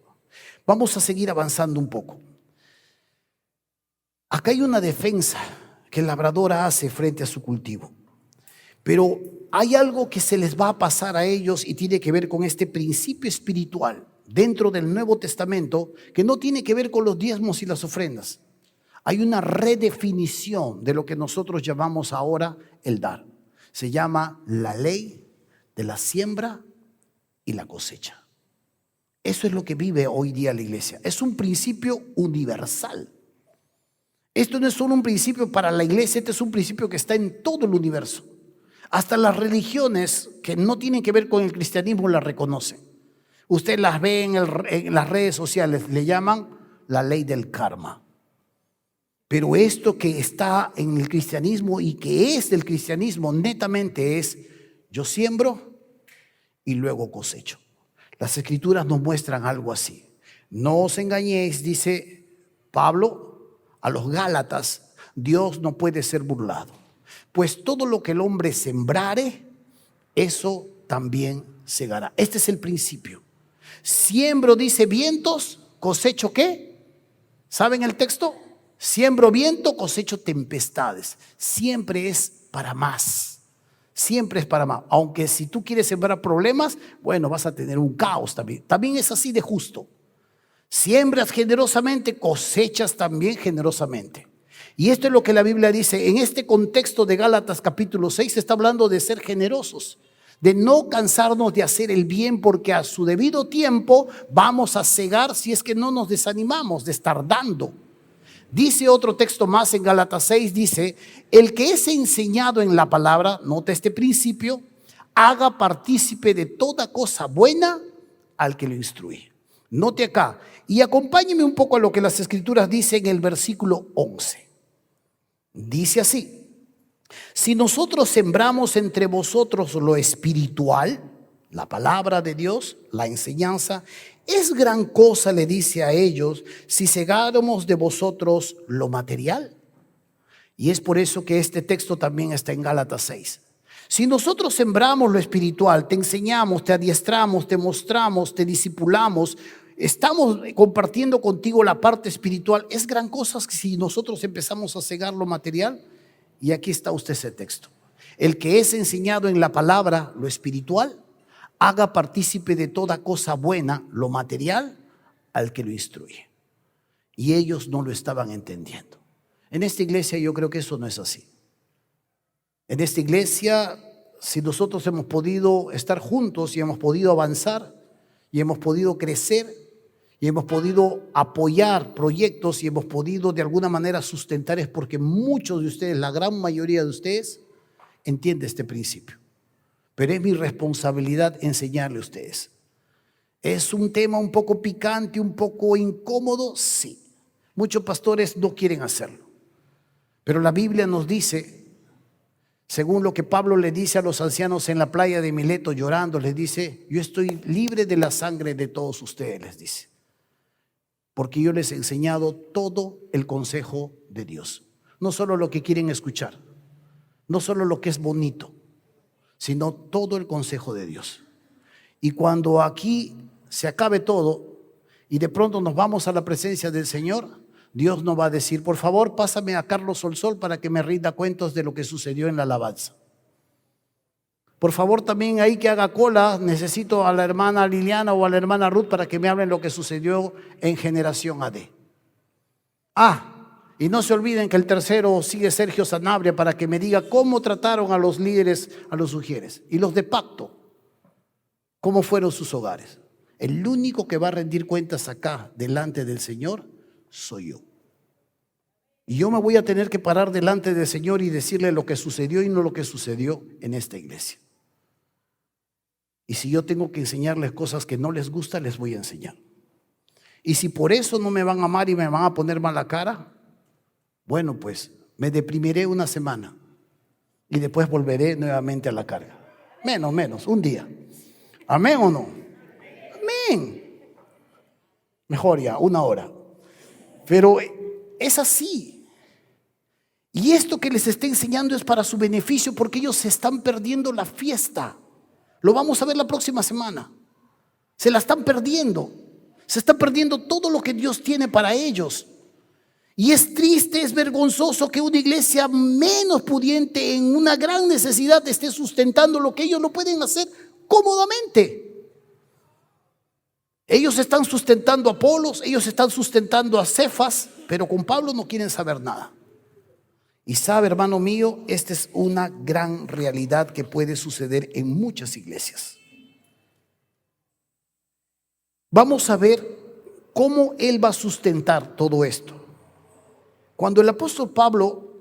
Vamos a seguir avanzando un poco. Acá hay una defensa que el labrador hace frente a su cultivo, pero hay algo que se les va a pasar a ellos y tiene que ver con este principio espiritual dentro del Nuevo Testamento que no tiene que ver con los diezmos y las ofrendas. Hay una redefinición de lo que nosotros llamamos ahora el dar. Se llama la ley de la siembra y la cosecha. Eso es lo que vive hoy día la iglesia. Es un principio universal. Esto no es solo un principio para la iglesia, este es un principio que está en todo el universo. Hasta las religiones que no tienen que ver con el cristianismo las reconocen. Usted las ve en las redes sociales, le llaman la ley del karma. Pero esto que está en el cristianismo y que es del cristianismo netamente es: yo siembro y luego cosecho. Las escrituras nos muestran algo así. No os engañéis, dice Pablo a los Gálatas, Dios no puede ser burlado. Pues todo lo que el hombre sembrare, eso también segará. Este es el principio. Siembro, dice, vientos, cosecho ¿qué? ¿Saben el texto? Siembro viento, cosecho tempestades. Siempre es para más. Siempre es para más. Aunque si tú quieres sembrar problemas, bueno, vas a tener un caos también. También es así de justo. Siembras generosamente, cosechas también generosamente. Y esto es lo que la Biblia dice. En este contexto de Gálatas capítulo 6 se está hablando de ser generosos, de no cansarnos de hacer el bien, porque a su debido tiempo vamos a cegar si es que no nos desanimamos de estar dando. Dice otro texto más en Gálatas 6, dice: el que es enseñado en la palabra, nota este principio, haga partícipe de toda cosa buena al que lo instruye. Note acá y acompáñeme un poco a lo que las escrituras dicen en el versículo 11. Dice así: si nosotros sembramos entre vosotros lo espiritual, la palabra de Dios, la enseñanza, es gran cosa, le dice a ellos, si segáramos de vosotros lo material. Y es por eso que este texto también está en Gálatas 6. Si nosotros sembramos lo espiritual, te enseñamos, te adiestramos, te mostramos, te discipulamos, Estamos compartiendo contigo la parte espiritual. Es gran cosa si nosotros empezamos a cegar lo material. Y aquí está usted ese texto. El que es enseñado en la palabra, lo espiritual, haga partícipe de toda cosa buena, lo material, al que lo instruye. Y ellos no lo estaban entendiendo. En esta iglesia yo creo que eso no es así. En esta iglesia, si nosotros hemos podido estar juntos y hemos podido avanzar y hemos podido crecer y hemos podido apoyar proyectos y hemos podido de alguna manera sustentar, es porque muchos de ustedes, la gran mayoría de ustedes, entiende este principio. Pero es mi responsabilidad enseñarle a ustedes. ¿Es un tema un poco picante, un poco incómodo? Sí. Muchos pastores no quieren hacerlo. Pero la Biblia nos dice, según lo que Pablo le dice a los ancianos en la playa de Mileto llorando, les dice: yo estoy libre de la sangre de todos ustedes, les dice, porque yo les he enseñado todo el consejo de Dios. No solo lo que quieren escuchar, no solo lo que es bonito, sino todo el consejo de Dios. Y cuando aquí se acabe todo y de pronto nos vamos a la presencia del Señor, Dios nos va a decir: por favor, pásame a Carlos Solsol para que me rinda cuentos de lo que sucedió en la alabanza. Por favor, también ahí que haga cola, necesito a la hermana Liliana o a la hermana Ruth para que me hablen lo que sucedió en Generación AD. Y no se olviden que el tercero sigue Sergio Sanabria para que me diga cómo trataron a los líderes, a los sugieres. Y los de pacto, cómo fueron sus hogares. El único que va a rendir cuentas acá delante del Señor soy yo. Y yo me voy a tener que parar delante del Señor y decirle lo que sucedió y no lo que sucedió en esta iglesia. Y si yo tengo que enseñarles cosas que no les gusta, les voy a enseñar. Y si por eso no me van a amar y me van a poner mala cara, bueno, pues me deprimiré una semana y después volveré nuevamente a la carga. Menos, un día. ¿Amén o no? Amén. Mejor ya, una hora. Pero es así. Y esto que les está enseñando es para su beneficio, porque ellos se están perdiendo la fiesta. Lo vamos a ver la próxima semana. Se la están perdiendo. Se está perdiendo todo lo que Dios tiene para ellos. Y es triste, es vergonzoso que una iglesia menos pudiente en una gran necesidad esté sustentando lo que ellos no pueden hacer cómodamente. Ellos están sustentando a Apolos, ellos están sustentando a Cefas, pero con Pablo no quieren saber nada. Y sabe, hermano mío, esta es una gran realidad que puede suceder en muchas iglesias. Vamos a ver cómo él va a sustentar todo esto. Cuando el apóstol Pablo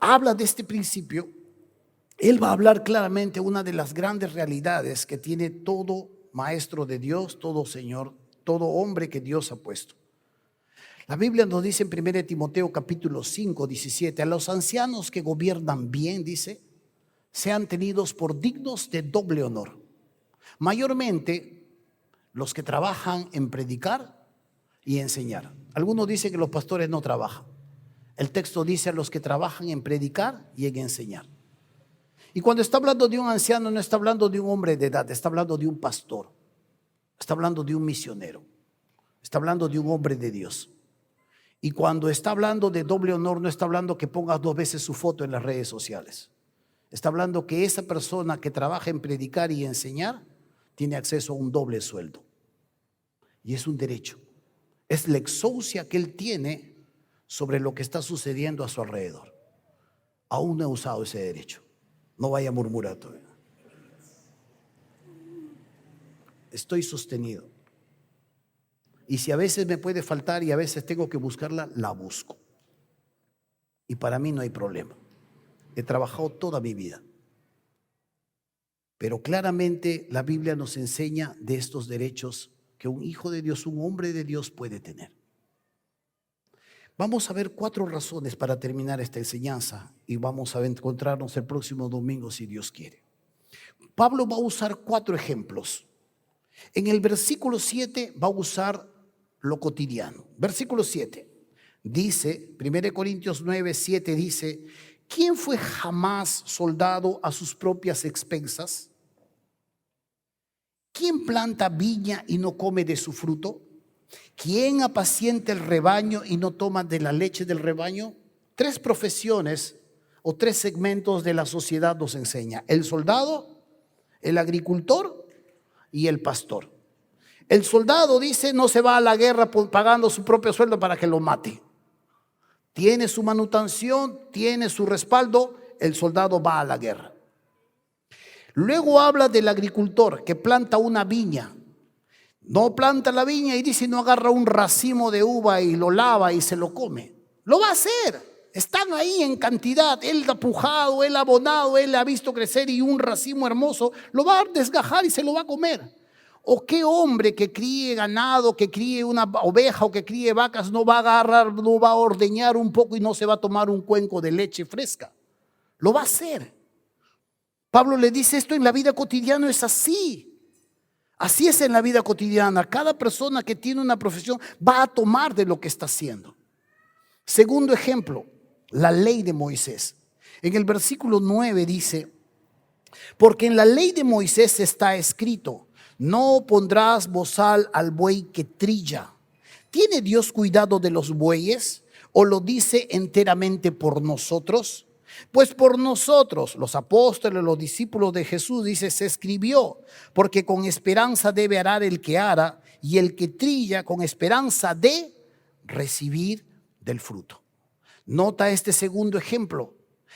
habla de este principio, él va a hablar claramente una de las grandes realidades que tiene todo maestro de Dios, todo Señor, todo hombre que Dios ha puesto. La Biblia nos dice en 1 Timoteo capítulo 5, 17, a los ancianos que gobiernan bien, dice, sean tenidos por dignos de doble honor. Mayormente los que trabajan en predicar y enseñar. Algunos dicen que los pastores no trabajan. El texto dice a los que trabajan en predicar y en enseñar. Y cuando está hablando de un anciano, no está hablando de un hombre de edad, está hablando de un pastor, está hablando de un misionero, está hablando de un hombre de Dios. Y cuando está hablando de doble honor, no está hablando que pongas 2 veces su foto en las redes sociales. Está hablando que esa persona que trabaja en predicar y enseñar tiene acceso a un doble sueldo. Y es un derecho. Es la exousia que él tiene sobre lo que está sucediendo a su alrededor. Aún no he usado ese derecho. No vaya a murmurar todavía. Estoy sostenido. Y si a veces me puede faltar y a veces tengo que buscarla, la busco. Y para mí no hay problema. He trabajado toda mi vida. Pero claramente la Biblia nos enseña de estos derechos que un hijo de Dios, un hombre de Dios puede tener. Vamos a ver 4 razones para terminar esta enseñanza y vamos a encontrarnos el próximo domingo si Dios quiere. Pablo va a usar 4 ejemplos. En el versículo 7 va a usar lo cotidiano. Versículo 7 dice, 1 Corintios 9, 7 dice, ¿quién fue jamás soldado a sus propias expensas? ¿Quién planta viña y no come de su fruto? ¿Quién apacienta el rebaño y no toma de la leche del rebaño? 3 profesiones o 3 segmentos de la sociedad nos enseña: el soldado, el agricultor y el pastor. El soldado, dice, no se va a la guerra pagando su propio sueldo para que lo mate. Tiene su manutención, tiene su respaldo. El soldado va a la guerra. Luego habla del agricultor que planta una viña. No planta la viña y dice, no agarra un racimo de uva y lo lava y se lo come. Lo va a hacer. Están ahí en cantidad. Él ha pujado, él ha abonado, él ha visto crecer, y un racimo hermoso lo va a desgajar y se lo va a comer. ¿O qué hombre que críe ganado, que críe una oveja o que críe vacas no va a agarrar, no va a ordeñar un poco y no se va a tomar un cuenco de leche fresca? Lo va a hacer. Pablo le dice, esto en la vida cotidiana es así. Así es en la vida cotidiana. Cada persona que tiene una profesión va a tomar de lo que está haciendo. Segundo ejemplo, la ley de Moisés. En el versículo 9 dice, porque en la ley de Moisés está escrito, no pondrás bozal al buey que trilla. ¿Tiene Dios cuidado de los bueyes o lo dice enteramente por nosotros? Pues por nosotros, los apóstoles, los discípulos de Jesús, dice, se escribió, porque con esperanza debe arar el que ara, y el que trilla con esperanza de recibir del fruto. Nota este segundo ejemplo.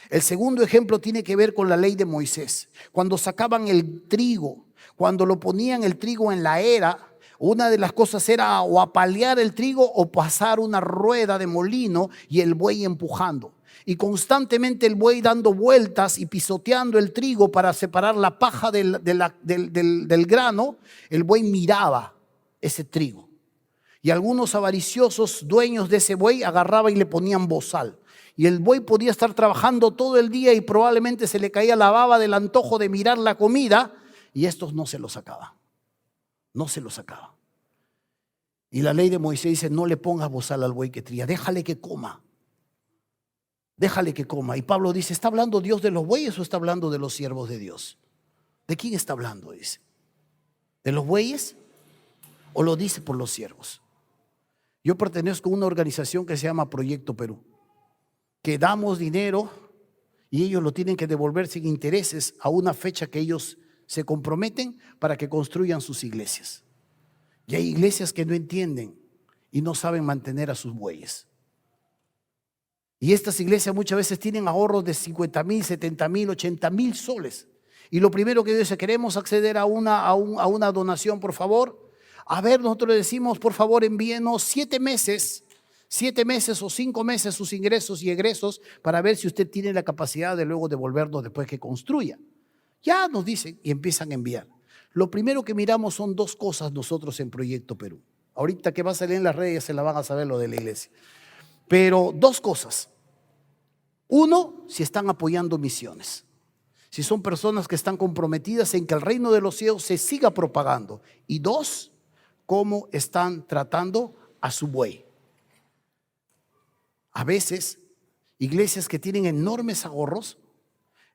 El segundo ejemplo tiene que ver con la ley de Moisés. Cuando sacaban el trigo, cuando lo ponían el trigo en la era, una de las cosas era o apalear el trigo o pasar una rueda de molino y el buey empujando. Y constantemente el buey dando vueltas y pisoteando el trigo para separar la paja del grano. El buey miraba ese trigo. Y algunos avariciosos dueños de ese buey agarraban y le ponían bozal. Y el buey podía estar trabajando todo el día y probablemente se le caía la baba del antojo de mirar la comida, y estos no se lo sacaban. No se lo sacaban. Y la ley de Moisés dice, no le pongas bozal al buey que trilla, déjale que coma. Déjale que coma. Y Pablo dice, ¿está hablando Dios de los bueyes o está hablando de los siervos de Dios? ¿De quién está hablando? Dice. ¿De los bueyes o lo dice por los siervos? Yo pertenezco a una organización que se llama Proyecto Perú, que damos dinero y ellos lo tienen que devolver sin intereses a una fecha que ellos se comprometen para que construyan sus iglesias. Y hay iglesias que no entienden y no saben mantener a sus bueyes. Y estas iglesias muchas veces tienen ahorros de 50,000, 70,000, 80,000 soles. Y lo primero que dice, queremos acceder a una donación, por favor. A ver, nosotros le decimos, por favor, envíenos 7 meses o 5 meses sus ingresos y egresos para ver si usted tiene la capacidad de luego devolvernos después que construya. Ya nos dicen y empiezan a enviar. Lo primero que miramos son 2 cosas nosotros en Proyecto Perú. Ahorita que va a salir en las redes se la van a saber lo de la iglesia. Pero 2 cosas. 1, si están apoyando misiones. Si son personas que están comprometidas en que el reino de los cielos se siga propagando. Y 2, cómo están tratando a su buey. A veces, iglesias que tienen enormes ahorros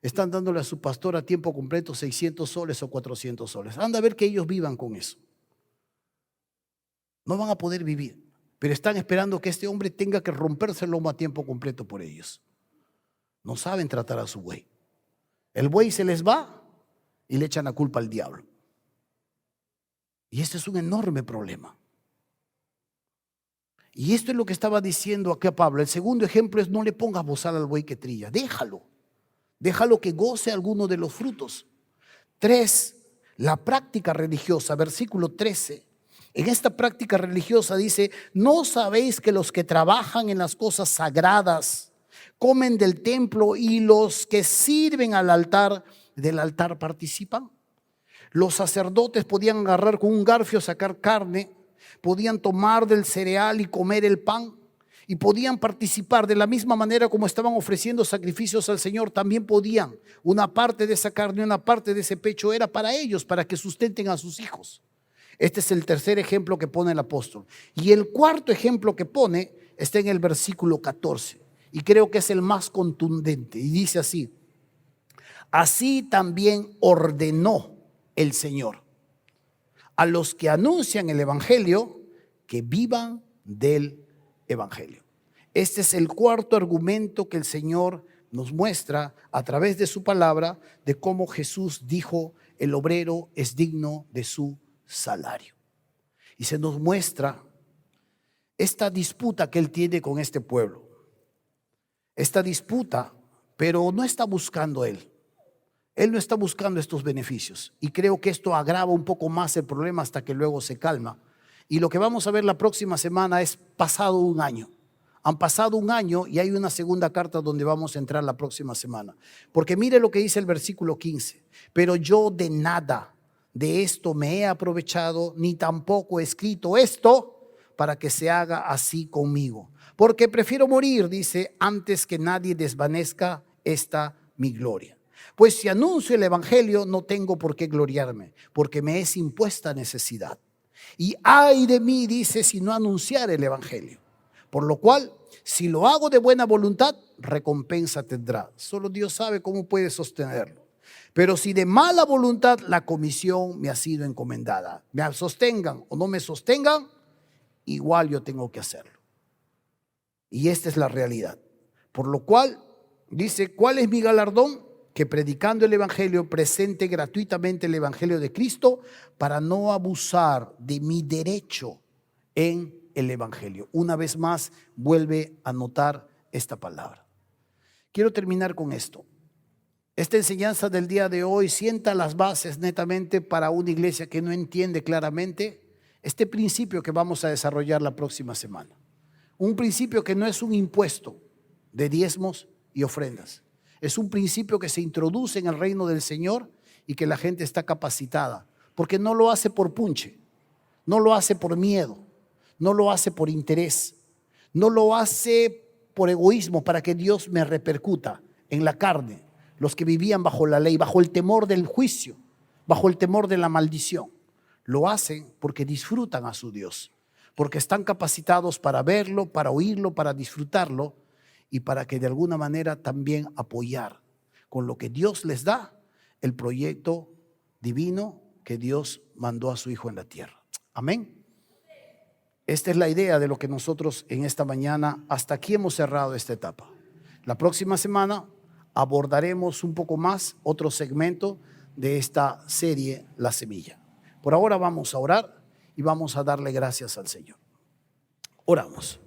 están dándole a su pastor a tiempo completo 600 soles o 400 soles. Anda a ver que ellos vivan con eso. No van a poder vivir, pero están esperando que este hombre tenga que romperse el lomo a tiempo completo por ellos. No saben tratar a su buey. El buey se les va y le echan la culpa al diablo. Y este es un enorme problema. Y esto es lo que estaba diciendo acá Pablo. El segundo ejemplo es, no le pongas bozal al buey que trilla. Déjalo que goce alguno de los frutos. 3, la práctica religiosa, versículo 13. En esta práctica religiosa dice, ¿no sabéis que los que trabajan en las cosas sagradas comen del templo y los que sirven al altar, del altar participan? Los sacerdotes podían agarrar con un garfio, sacar carne, podían tomar del cereal y comer el pan, y podían participar de la misma manera como estaban ofreciendo sacrificios al Señor. También podían, una parte de esa carne, una parte de ese pecho era para ellos, para que sustenten a sus hijos. Este es el tercer ejemplo que pone el apóstol. Y el cuarto ejemplo que pone está en el versículo 14, y creo que es el más contundente, y dice así: así también ordenó el Señor a los que anuncian el evangelio que vivan del evangelio. Este es el cuarto argumento que el Señor nos muestra a través de su palabra de cómo Jesús dijo: el obrero es digno de su salario. Y se nos muestra esta disputa que él tiene con este pueblo. Esta disputa, pero no está buscando él. Él no está buscando estos beneficios. Y creo que esto agrava un poco más el problema hasta que luego se calma. Y lo que vamos a ver la próxima semana es pasado un año. Han pasado un año y hay una segunda carta donde vamos a entrar la próxima semana. Porque mire lo que dice el versículo 15. Pero yo de nada de esto me he aprovechado, ni tampoco he escrito esto para que se haga así conmigo. Porque prefiero morir, dice, antes que nadie desvanezca esta mi gloria. Pues si anuncio el evangelio, no tengo por qué gloriarme, porque me es impuesta necesidad. Y ay de mí, dice, si no anunciar el evangelio. Por lo cual, si lo hago de buena voluntad, recompensa tendrá. Solo Dios sabe cómo puede sostenerlo. Pero si de mala voluntad, la comisión me ha sido encomendada. Me sostengan o no me sostengan, igual yo tengo que hacerlo. Y esta es la realidad. Por lo cual, dice, ¿cuál es mi galardón? Que predicando el evangelio, presente gratuitamente el evangelio de Cristo para no abusar de mi derecho en el evangelio. Una vez más, vuelve a notar esta palabra. Quiero terminar con esto. Esta enseñanza del día de hoy sienta las bases netamente para una iglesia que no entiende claramente este principio que vamos a desarrollar la próxima semana. Un principio que no es un impuesto de diezmos y ofrendas. Es un principio que se introduce en el reino del Señor y que la gente está capacitada, porque no lo hace por punche, no lo hace por miedo, no lo hace por interés, no lo hace por egoísmo para que Dios me repercuta en la carne. Los que vivían bajo la ley, bajo el temor del juicio, bajo el temor de la maldición, lo hacen porque disfrutan a su Dios, porque están capacitados para verlo, para oírlo, para disfrutarlo y para que de alguna manera también apoyar con lo que Dios les da el proyecto divino que Dios mandó a su Hijo en la tierra. Amén. Esta es la idea de lo que nosotros en esta mañana, hasta aquí hemos cerrado esta etapa. La próxima semana abordaremos un poco más otro segmento de esta serie, La Semilla. Por ahora vamos a orar y vamos a darle gracias al Señor. Oramos.